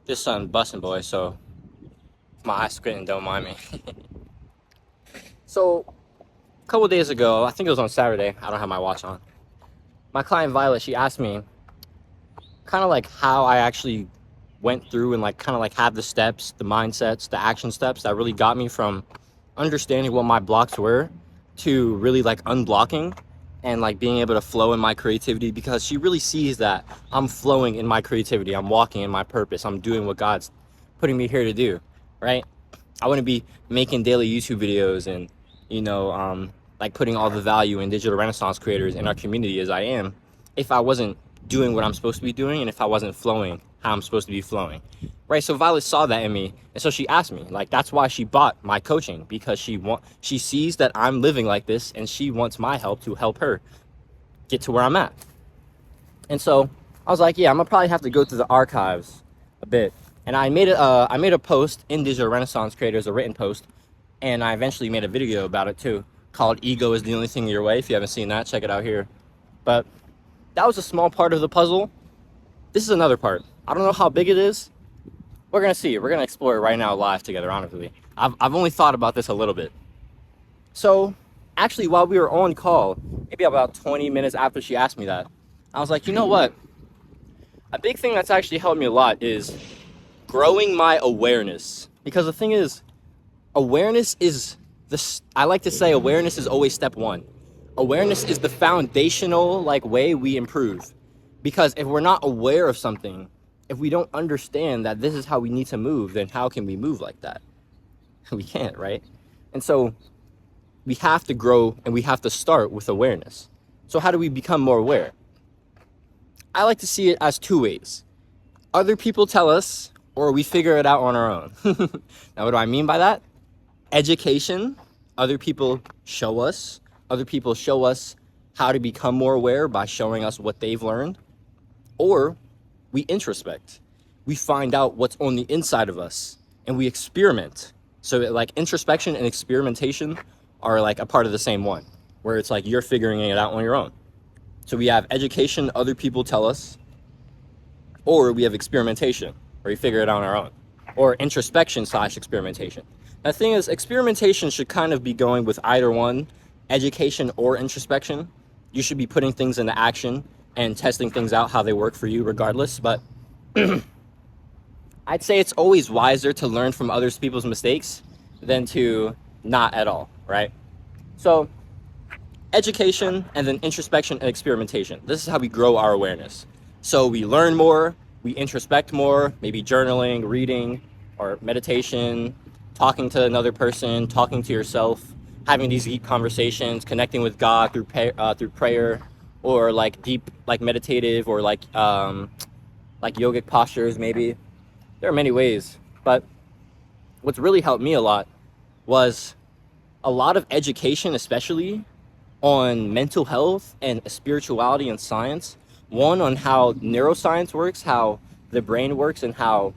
This son busting, boy, so my eyes squinting, don't mind me. So a couple days ago, I think it was on Saturday, I don't have my watch on, my client Violet, she asked me kind of like how I actually went through and like kind of like have the steps, the mindsets, the action steps that really got me from understanding what my blocks were to really like unblocking and like being able to flow in my creativity, because she really sees that I'm flowing in my creativity, I'm walking in my purpose, I'm doing what God's putting me here to do, right? I wouldn't be making daily YouTube videos and like putting all the value in digital renaissance creators in our community as I am if I wasn't doing what I'm supposed to be doing and if I wasn't flowing how I'm supposed to be flowing, right? So Violet saw that in me, and so she asked me, like, that's why she bought my coaching, because she sees that I'm living like this and she wants my help to help her get to where I'm at. And so I was like, yeah, I'm gonna probably have to go through the archives a bit. And I made a post in Digital Renaissance Creators, a written post, and I eventually made a video about it too, called "Ego is the Only Thing in Your Way." If you haven't seen that, check it out here. But that was a small part of the puzzle. This is another part. I don't know how big it is. We're gonna see. We're gonna explore it right now live together. Honestly, I've only thought about this a little bit. So actually, while we were on call, maybe about 20 minutes after she asked me that, I was like, you know what? A big thing that's actually helped me a lot is growing my awareness. Because the thing is, awareness is I like to say awareness is always step one. Awareness is the foundational like way we improve. Because if we're not aware of something, if we don't understand that this is how we need to move, then how can we move like that? We can't, right? And so we have to grow and we have to start with awareness. So how do we become more aware? I like to see it as two ways. Other people tell us, or we figure it out on our own. Now, what do I mean by that? Education. Other people show us. Other people show us how to become more aware by showing us what they've learned. Or we introspect. We find out what's on the inside of us and we experiment. So like introspection and experimentation are like a part of the same one, where it's like you're figuring it out on your own. So we have education, other people tell us, or we have experimentation, where we figure it out on our own, or introspection / experimentation. The thing is, experimentation should kind of be going with either one, education or introspection. You should be putting things into action and testing things out how they work for you regardless. But I'd say it's always wiser to learn from other people's mistakes than to not at all, right? So education and then introspection and experimentation. This is how we grow our awareness. So we learn more, we introspect more, maybe journaling, reading, or meditation, talking to another person, talking to yourself, having these deep conversations, connecting with God through prayer, or like deep, like meditative, or like yogic postures. Maybe there are many ways, but what's really helped me a lot was a lot of education, especially on mental health and spirituality and science. One, on how neuroscience works, how the brain works, and how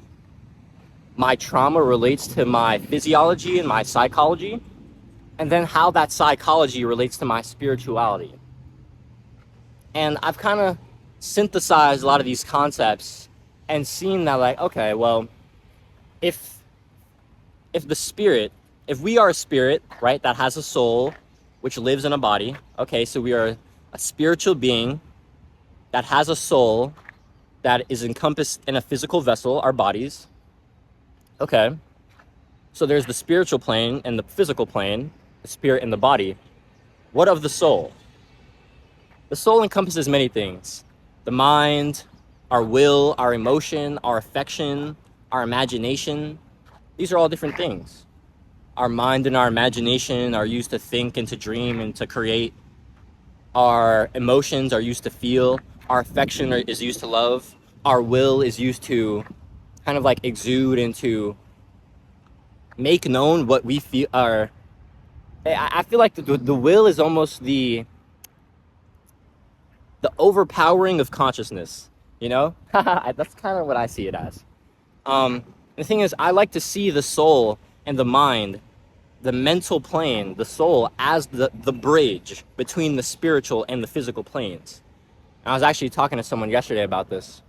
my trauma relates to my physiology and my psychology, and then how that psychology relates to my spirituality. And I've kind of synthesized a lot of these concepts and seen that, like, okay, well, if we are a spirit, right, that has a soul which lives in a body, okay, so we are a spiritual being that has a soul that is encompassed in a physical vessel, our bodies. Okay, so there's the spiritual plane and the physical plane, the spirit and the body. What of the soul? The soul encompasses many things. The mind, our will, our emotion, our affection, our imagination. These are all different things. Our mind and our imagination are used to think and to dream and to create. Our emotions are used to feel. Our affection is used to love. Our will is used to kind of like exude and to make known what we feel. I feel like the will is almost the overpowering of consciousness, you know? That's kind of what I see it as. The thing is, I like to see the soul and the mind, the mental plane, the soul, as the bridge between the spiritual and the physical planes. And I was actually talking to someone yesterday about this.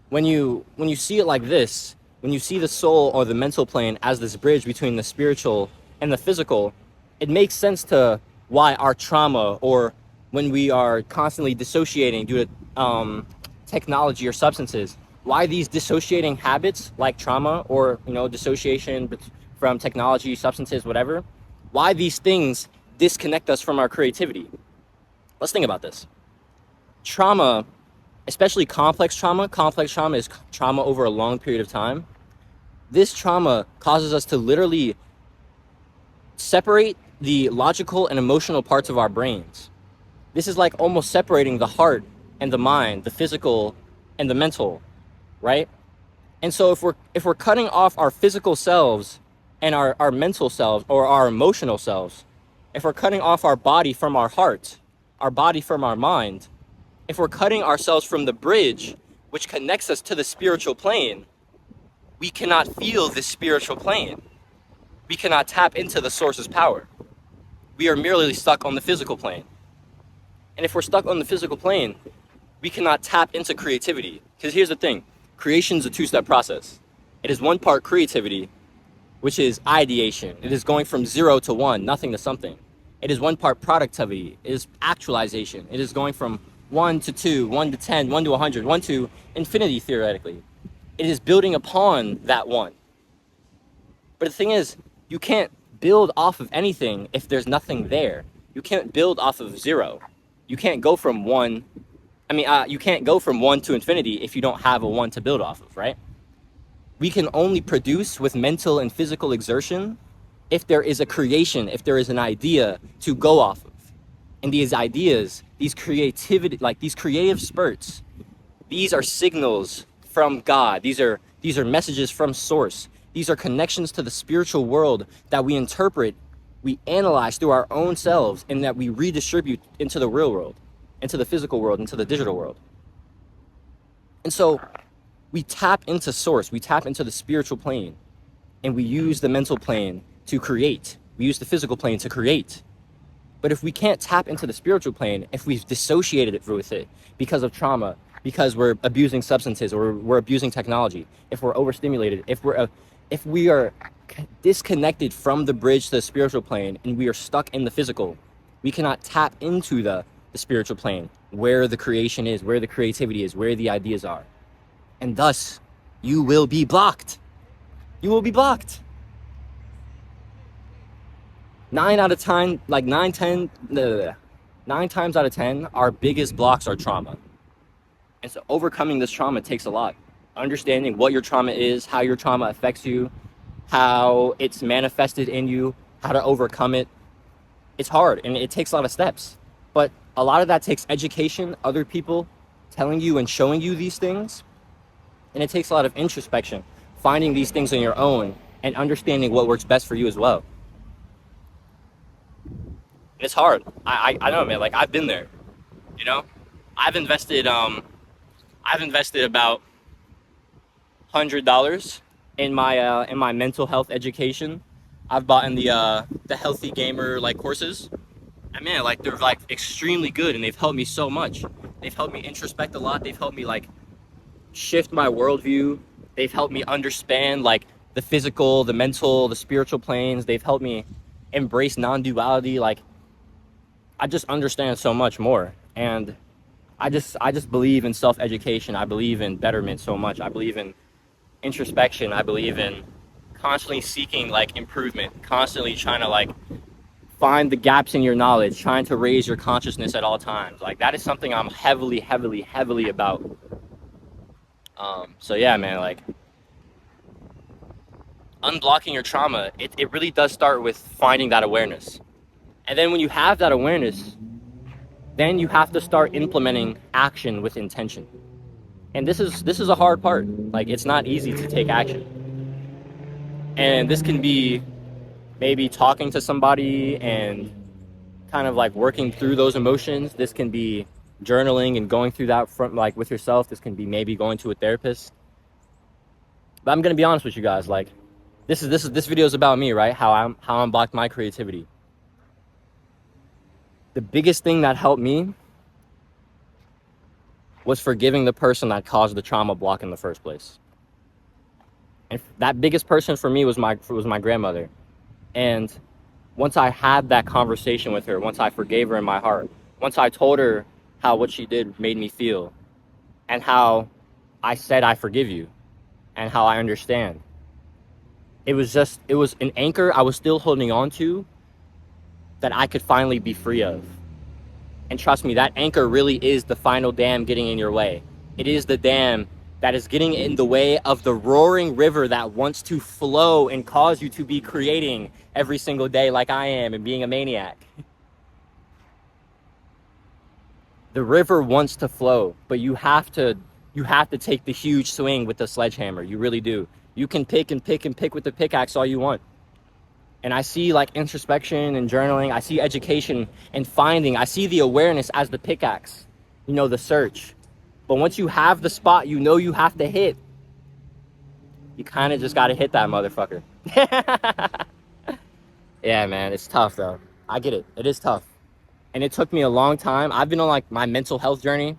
When you see it like this, when you see the soul or the mental plane as this bridge between the spiritual and the physical, it makes sense to why our trauma, or when we are constantly dissociating due to technology or substances, why these dissociating habits like trauma or dissociation from technology, substances, whatever, why these things disconnect us from our creativity. Let's think about this. Trauma, especially complex trauma is trauma over a long period of time. This trauma causes us to literally separate the logical and emotional parts of our brains. This is like almost separating the heart and the mind, the physical and the mental, right? And so if we're cutting off our physical selves and our mental selves or our emotional selves, if we're cutting off our body from our heart, our body from our mind, if we're cutting ourselves from the bridge which connects us to the spiritual plane, we cannot feel this spiritual plane. We cannot tap into the source's power. We are merely stuck on the physical plane. And if we're stuck on the physical plane, we cannot tap into creativity. Because here's the thing, creation is a two-step process. It is one part creativity, which is ideation. It is going from 0 to 1, nothing to something. It is one part productivity. It is actualization. It is going from 1 to 2, 1 to 10, 1 to 100, 1 to infinity, theoretically. It is building upon that one. But the thing is, you can't build off of anything if there's nothing there. You can't build off of 0. You can't go from 1. You can't go from 1 to infinity if you don't have a 1 to build off of, right? We can only produce with mental and physical exertion if there is a creation, if there is an idea to go off of. And these ideas, these creative spurts, these are signals from God. These are messages from source. These are connections to the spiritual world that we interpret, we analyze through our own selves, and that we redistribute into the real world, into the physical world, into the digital world. And so we tap into source, we tap into the spiritual plane, and we use the mental plane to create. We use the physical plane to create. But if we can't tap into the spiritual plane, if we've dissociated it with it because of trauma, because we're abusing substances or we're abusing technology, if we're overstimulated, if we are disconnected from the bridge to the spiritual plane and we are stuck in the physical, we cannot tap into the spiritual plane, where the creation is, where the creativity is, where the ideas are. And thus, you will be blocked. You will be blocked. 9 times out of 10, our biggest blocks are trauma. And so overcoming this trauma takes a lot. Understanding what your trauma is, how your trauma affects you, how it's manifested in you, how to overcome it. It's hard and it takes a lot of steps. But a lot of that takes education, other people telling you and showing you these things. And it takes a lot of introspection, finding these things on your own and understanding what works best for you as well. It's hard. I know, man. Like, I've been there. I've invested about $100 in my mental health education. I've bought in the healthy gamer courses. And man, they're extremely good, and they've helped me so much. They've helped me introspect a lot. They've helped me shift my worldview. They've helped me understand the physical, the mental, the spiritual planes. They've helped me embrace non-duality. I just understand so much more. And I just believe in self-education. I believe in betterment so much. I believe in introspection. I believe in constantly seeking improvement, constantly trying to find the gaps in your knowledge, trying to raise your consciousness at all times. That is something I'm heavily about. So yeah, man, unblocking your trauma, it really does start with finding that awareness. And then when you have that awareness, then you have to start implementing action with intention. And this is a hard part. It's not easy to take action. And this can be maybe talking to somebody and kind of working through those emotions. This can be journaling and going through that with yourself. This can be maybe going to a therapist. But I'm gonna be honest with you guys. This video is about me, right? How I unblocked my creativity. The biggest thing that helped me was forgiving the person that caused the trauma block in the first place. And that biggest person for me was my grandmother. And once I had that conversation with her, once I forgave her in my heart, once I told her how what she did made me feel, and how I said I forgive you, and how I understand, it was an anchor I was still holding on to that I could finally be free of. And trust me, that anchor really is the final dam getting in your way. It is the dam that is getting in the way of the roaring river that wants to flow and cause you to be creating every single day like I am and being a maniac. The river wants to flow, but you have to take the huge swing with the sledgehammer. You really do. You can pick and pick and pick with the pickaxe all you want. And I see like introspection and journaling. I see education and finding. I see the awareness as the pickaxe, the search. But once you have the spot you have to hit, you kind of just got to hit that motherfucker. Yeah, man, it's tough though. I get it. It is tough. And it took me a long time. I've been on like my mental health journey,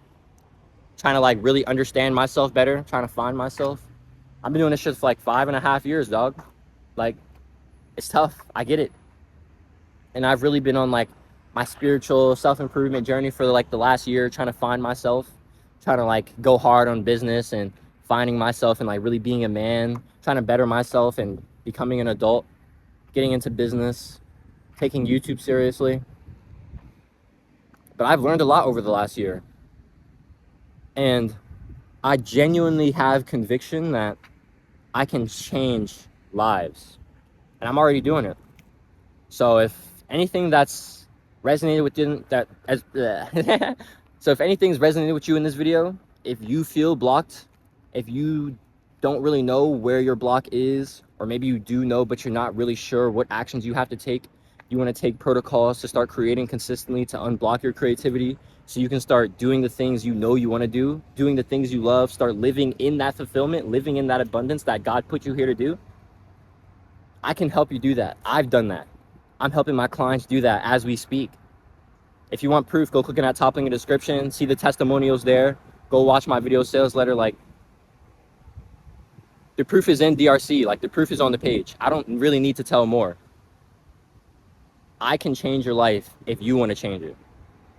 trying to like really understand myself better, trying to find myself. I've been doing this shit for like 5.5 years, dog. Like, it's tough. I get it. And I've really been on like my spiritual self-improvement journey for like the last year, trying to find myself, trying to like go hard on business and finding myself and like really being a man, trying to better myself and becoming an adult, getting into business, taking YouTube seriously. But I've learned a lot over the last year. And I genuinely have conviction that I can change lives. And I'm already doing it. So if anything that's resonated with you, so if anything's resonated with you in this video, if you feel blocked, if you don't really know where your block is, or maybe you do know, but you're not really sure what actions you have to take, you want to take protocols to start creating consistently to unblock your creativity so you can start doing the things you know you want to do, doing the things you love, start living in that fulfillment, living in that abundance that God put you here to do. I can help you do that. I've done that. I'm helping my clients do that as we speak. If you want proof, go click on that top link in the description, see the testimonials there, go watch my video sales letter. Like, the proof is in DRC, like the proof is on the page. I don't really need to tell more. I can change your life if you want to change it.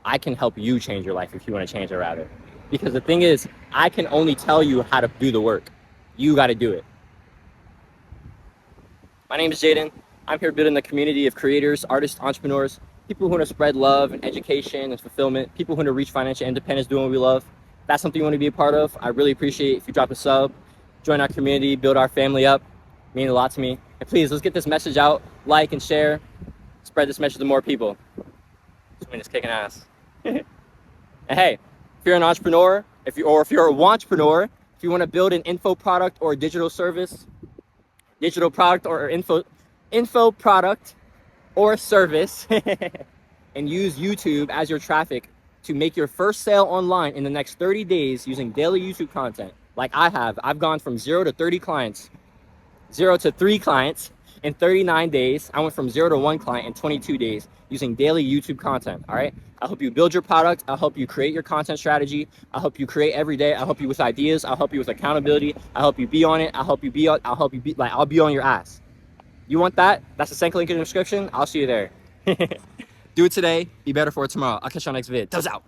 I can help you change your life if you want to change it, rather. Because the thing is, I can only tell you how to do the work. You got to do it. My name is Jaden. I'm here building a community of creators, artists, entrepreneurs, people who want to spread love and education and fulfillment, people who want to reach financial independence doing what we love. If that's something you want to be a part of, I really appreciate if you drop a sub, join our community, build our family up. It means a lot to me. And please, let's get this message out, like and share, spread this message to more people. This win is kicking ass. And hey, if you're an entrepreneur, if you're a wantrepreneur, if you want to build an info product or a digital service, digital product or info product or service, and use YouTube as your traffic to make your first sale online in the next 30 days using daily YouTube content, like I have. I've gone from 0 to 3 clients in 39 days. I went from 0 to 1 client in 22 days using daily YouTube content. All right. I'll help you build your product. I'll help you create your content strategy. I'll help you create every day. I'll help you with ideas. I'll help you with accountability. I'll help you be on it. I'll be on your ass. You want that? That's the second link in the description. I'll see you there. Do it today. Be better for it tomorrow. I'll catch you on the next vid. Toes out.